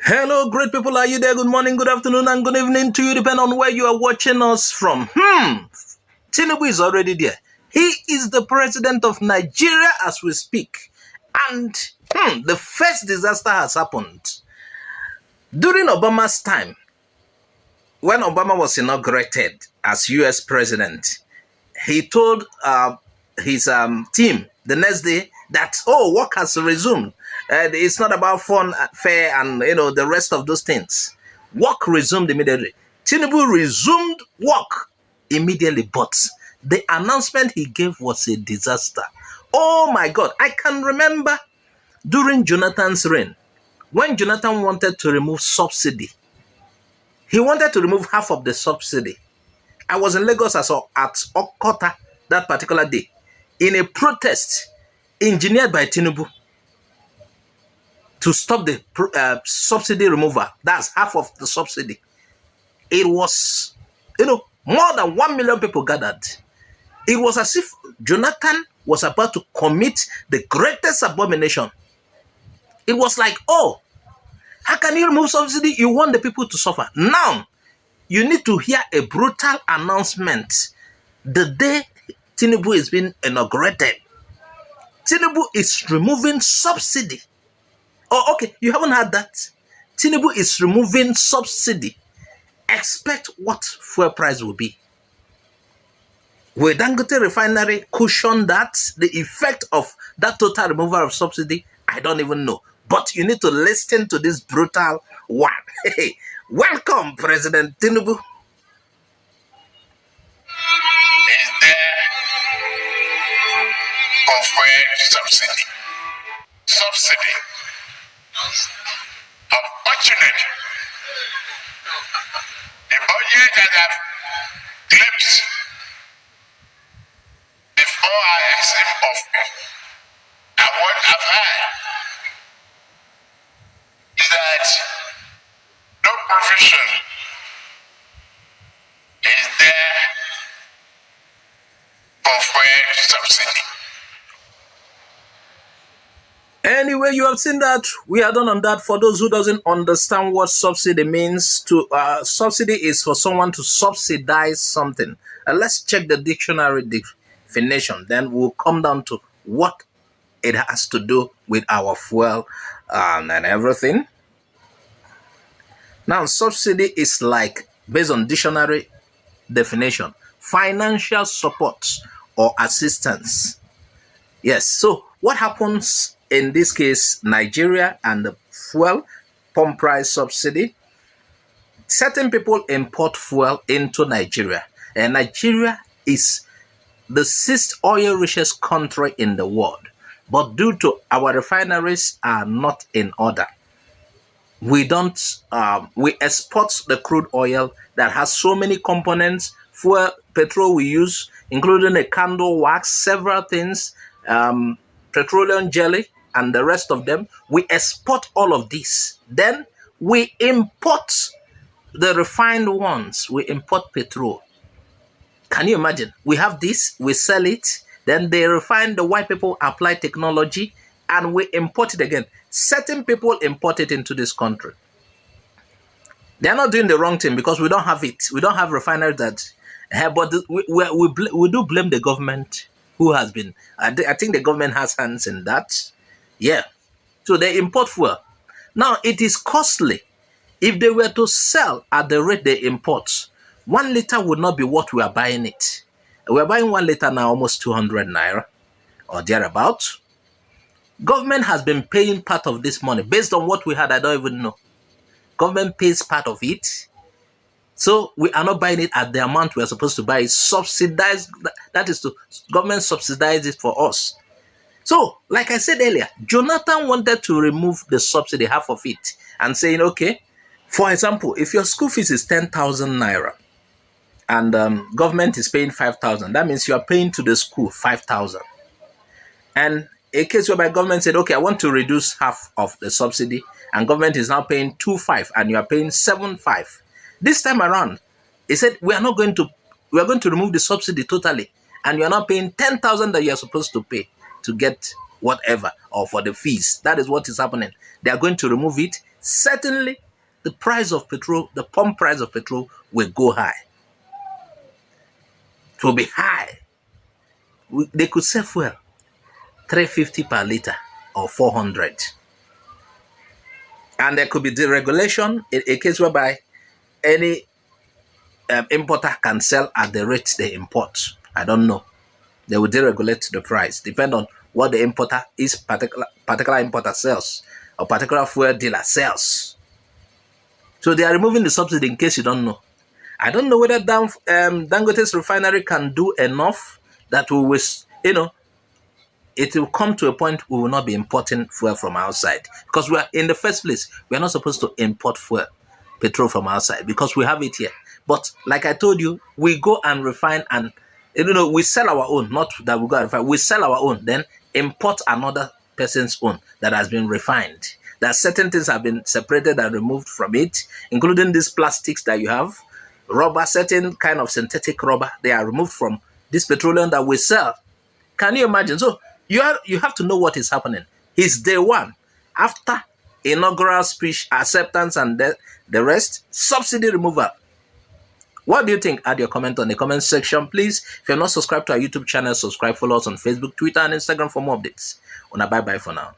Hello, great people. Are you there? Good morning, good afternoon, and good evening to you, depending on where you are watching us from. Tinubu is already there. He is the president of Nigeria as we speak. And the first disaster has happened. During Obama's time, when Obama was inaugurated as US president, he told his team the next day that, work has resumed. It's not about fun, fair, and the rest of those things. Work resumed immediately. Tinubu resumed work immediately, but the announcement he gave was a disaster. Oh my God. I can remember during Jonathan's reign, when Jonathan wanted to remove subsidy, he wanted to remove half of the subsidy. I was in Lagos at Okota that particular day in a protest engineered by Tinubu to stop the subsidy removal. That's half of the subsidy. It was, more than 1 million people gathered. It was as if Jonathan was about to commit the greatest abomination. It was like, how can you remove subsidy? You want the people to suffer. Now, you need to hear a brutal announcement the day Tinubu is being inaugurated. Tinubu is removing subsidy. Oh, okay, you haven't heard that? Tinubu is removing subsidy. Expect what fuel price will be. Will Dangote refinery cushion that? The effect of that total removal of subsidy? I don't even know. But you need to listen to this brutal one. Hey, welcome, President Tinubu. Is there of where subsidy? Subsidy. Unfortunately, the budget that I've glimpsed before I assumed office and what I've had is that no provision is there for fuel subsidy. Anyway, you have seen that. We are done on that. For those who doesn't understand what subsidy means, subsidy is for someone to subsidize something. Let's check the dictionary definition. Then we'll come down to what it has to do with our fuel and everything. Now, subsidy is like, based on dictionary definition, financial support or assistance. Yes, so what happens in this case, Nigeria and the fuel pump price subsidy? Certain people import fuel into Nigeria, and Nigeria is the 6th oil richest country in the world. But due to our refineries are not in order, we export the crude oil that has so many components. Fuel, petrol we use, including a candle wax, several things, petroleum jelly, and the rest of them. We export all of this. Then we import the refined ones. We import petrol. Can you imagine? We have this, we sell it, then they refine, the white people apply technology, and we import it again. Certain people import it into this country. They're not doing the wrong thing because we don't have it. We don't have refineries that, but we do blame the government who has been, I think the government has hands in that. Yeah. So they import fuel. Now, it is costly. If they were to sell at the rate they import, 1 liter would not be what we are buying it. We are buying 1 liter now almost 200 naira or thereabouts. Government has been paying part of this money. Based on what we had, I don't even know. Government pays part of it. So we are not buying it at the amount we are supposed to buy it. Subsidized, that is to government subsidize it for us. So, like I said earlier, Jonathan wanted to remove the subsidy, half of it, and saying, okay, for example, if your school fees is 10,000 naira and government is paying 5,000, that means you are paying to the school 5,000. And a case whereby government said, okay, I want to reduce half of the subsidy, and government is now paying 2,500 and you are paying 7,500. This time around, he said, we are going to remove the subsidy totally, and you are not paying 10,000 that you are supposed to pay to get whatever, or for the fees. That is what is happening. They are going to remove it. certainly the price of petrol, the pump price of petrol will go high. It will be high. They could sell fuel 350 per liter or 400. And there could be deregulation in a case whereby any importer can sell at the rate they import. I don't know. They will deregulate the price, depend on what the importer is, particular importer sells, or particular fuel dealer sells. So they are removing the subsidy in case you don't know. I don't know whether Dangote's refinery can do enough that we will, it will come to a point we will not be importing fuel from outside. Because we are, in the first place, we are not supposed to import fuel, petrol from outside, because we have it here. But like I told you, we go and refine and, we sell our own, not that we go and refine. We sell our own, then import another person's own that has been refined. That certain things have been separated and removed from it, including these plastics that you have, rubber, certain kind of synthetic rubber, they are removed from this petroleum that we sell. Can you imagine? So you have to know what is happening. It's day one. After inaugural speech, acceptance, and the rest, subsidy removal. What do you think? Add your comment on the comment section, please. If you're not subscribed to our YouTube channel, subscribe, follow us on Facebook, Twitter, and Instagram for more updates. Bye-bye for now.